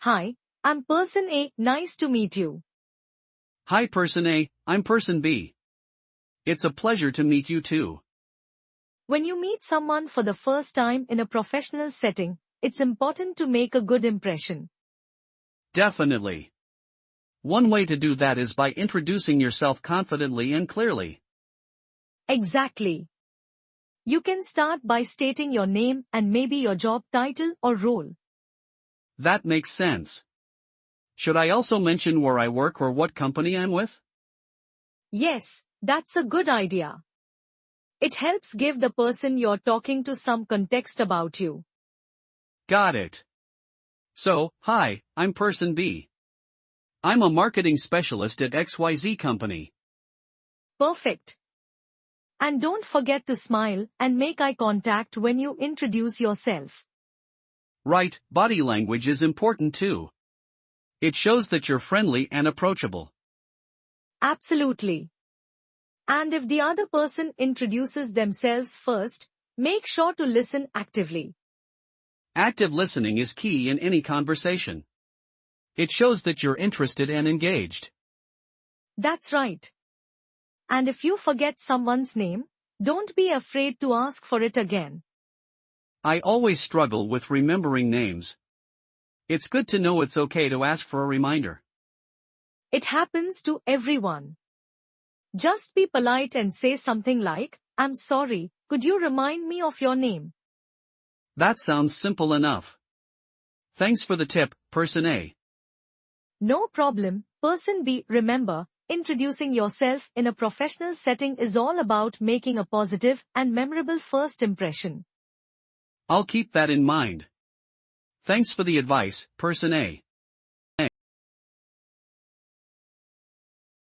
Hi, I'm person A, nice to meet you. Hi Person A, I'm Person B. It's a pleasure to meet you too. When you meet someone for the first time in a professional setting, it's important to make a good impression. Definitely. One way to do that is by introducing yourself confidently and clearly. Exactly. You can start by stating your name and maybe your job title or role. That makes sense. Should I also mention where I work or what company I'm with? Yes, that's a good idea. It helps give the person you're talking to some context about you. Got it. So, hi, I'm Person B. I'm a marketing specialist at XYZ company. Perfect. And don't forget to smile and make eye contact when you introduce yourself. Right, body language is important too. It shows that you're friendly and approachable. Absolutely. And if the other person introduces themselves first, make sure to listen actively. Active listening is key in any conversation. It shows that you're interested and engaged. That's right. And if you forget someone's name, don't be afraid to ask for it again. I always struggle with remembering names. It's good to know it's okay to ask for a reminder. It happens to everyone. Just be polite and say something like, I'm sorry, could you remind me of your name? That sounds simple enough. Thanks for the tip, Person A. No problem, Person B. Remember, introducing yourself in a professional setting is all about making a positive and memorable first impression. I'll keep that in mind. Thanks for the advice, Person A.